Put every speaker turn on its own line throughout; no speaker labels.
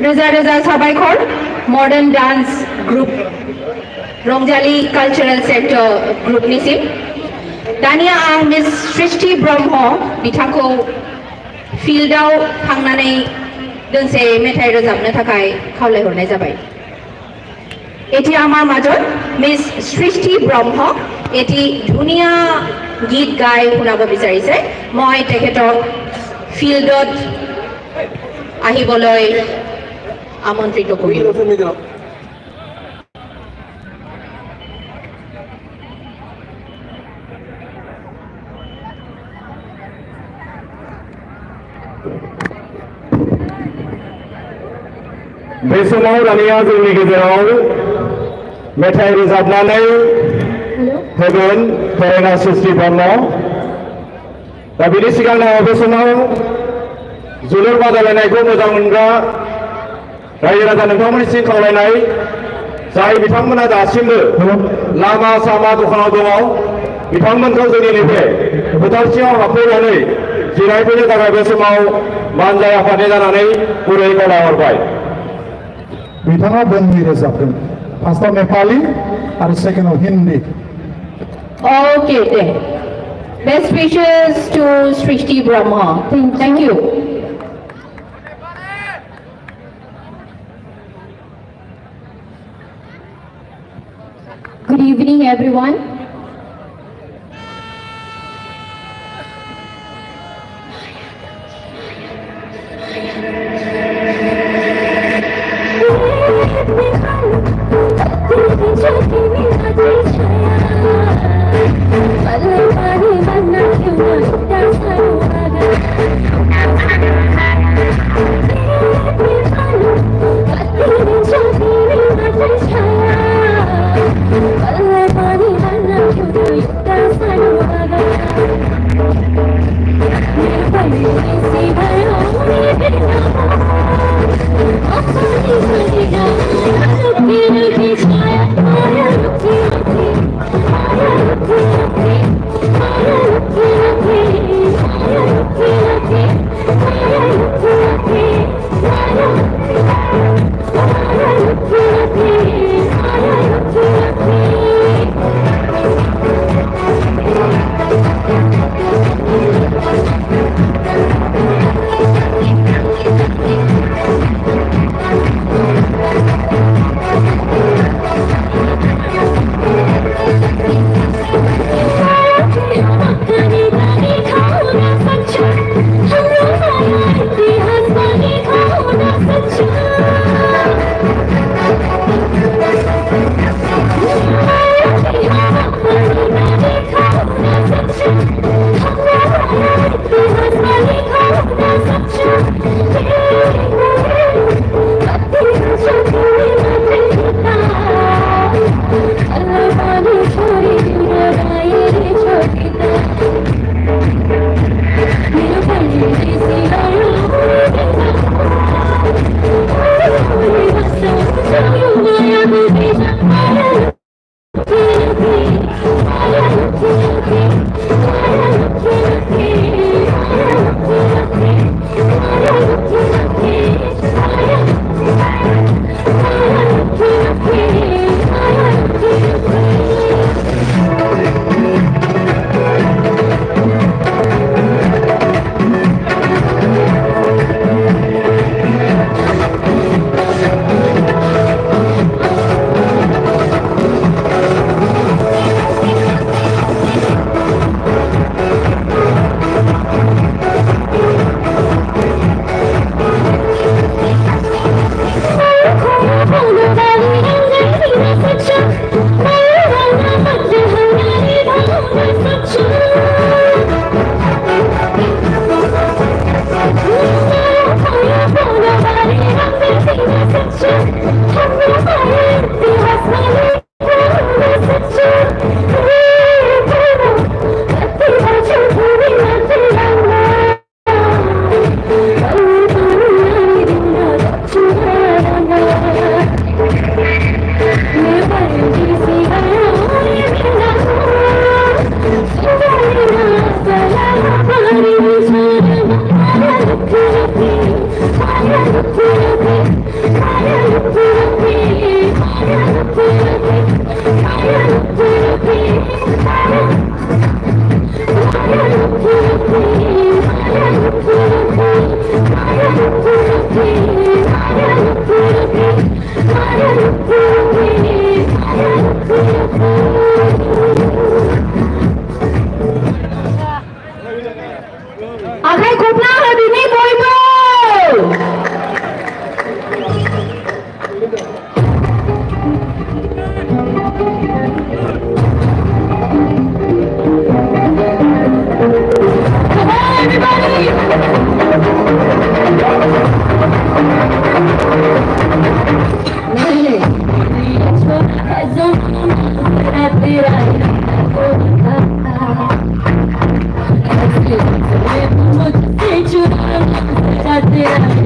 रोजा रोजा साबायखर मडार्न डान्स ग्रुप रंजाली कालचारेल सेक्टर ग्रुपनिसिम दानिया आं मिस सृष्टि ब्रह्म बिथांखौ फिल्डआव थांनानै दोंसे मेथाइ रोजाबनो थाखाय खावलायहरनाय जाबाय। এটি আমার মাজত মিস সৃষ্টি ব্ৰহ্ম এটি ধুনীয়া গীত গাই শুনাব বিচাৰিছে। মই তেখেতক ফিল্ডত আহিবলৈ আমন্ত্ৰিত কৰিলোঁ।
बे समाव दानिया जोंनि गेजेराव मेथाइ रोजाबनानै होगोन फरायना सृष्टि ब्रह्म। दा बिनि सिगांनो बे समाव जोलुर बादायलायनायखौ मोजां मोनग्रा रायजो राजा नोंथांमोननिसिम खावलायनाय जाय बिथांमोना दासिमबो लामा सामा दखानाव दङ बिथांमोनखौ जोंनि नैबे फोथारसिङाव हाबफैनानै जिरायफैनो थाखाय बे समाव मानजाय आफादनि जानानै गुरै खावलायहरबाय।
बिथाङा दोंनै रोजाबगोन फार्स्टआव नेपाली आरो सेकेन्डआव Hindi.
Okay then. Best wishes to Srishti Brahma. Thank you.
Good evening, everyone.
Bye.
Thank you.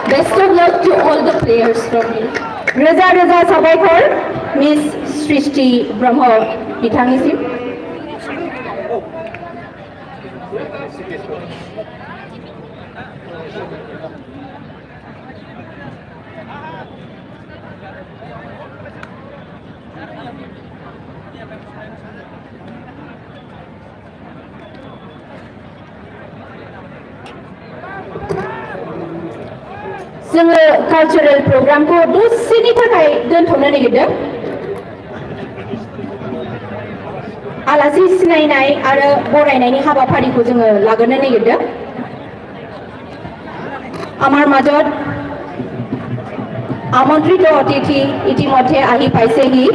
Best of luck to all the players from here.
रोजा साबायखर मिस सृष्टि ब्रह्म बिथांनिसिम जोङो कालचारेल प्रग्रामखौ दसेनि थाखाय दोनथ'नो नागिरदों आलासि सिनायनाय आरो बरायनायनि हाबाफारिखौ जोङो लाग्रोनो नागिरदों আমাৰ মাজত আমন্ত্ৰিত অতিথি ইতিমধ্যে আহি পাইছেহি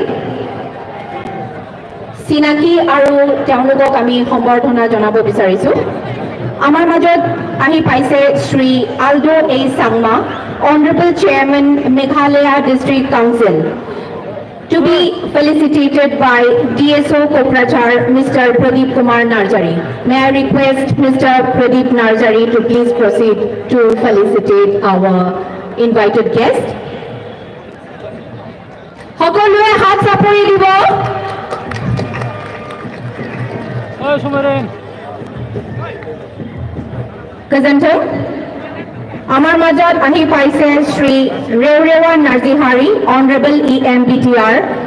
চিনাকি আৰু তেওঁলোকক আমি সম্বৰ্ধনা জনাব বিচাৰিছো আমাৰ মাজত আহি পাইছে Shri Aldo A Sangma Honorable Chairman Meghalaya District Council to be felicitated by DSO Kokrachar Mr. Pradeep Kumar Narjari. May I request Mr. Pradeep Narjari to please proceed to felicitate our invited guest. সকলোৱে হাত চাপৰি দিব গোজন্থং আমাৰ মাজত আহি পাইছে Shri ৰেওৰেৱা Narzihary Honorable EMBTR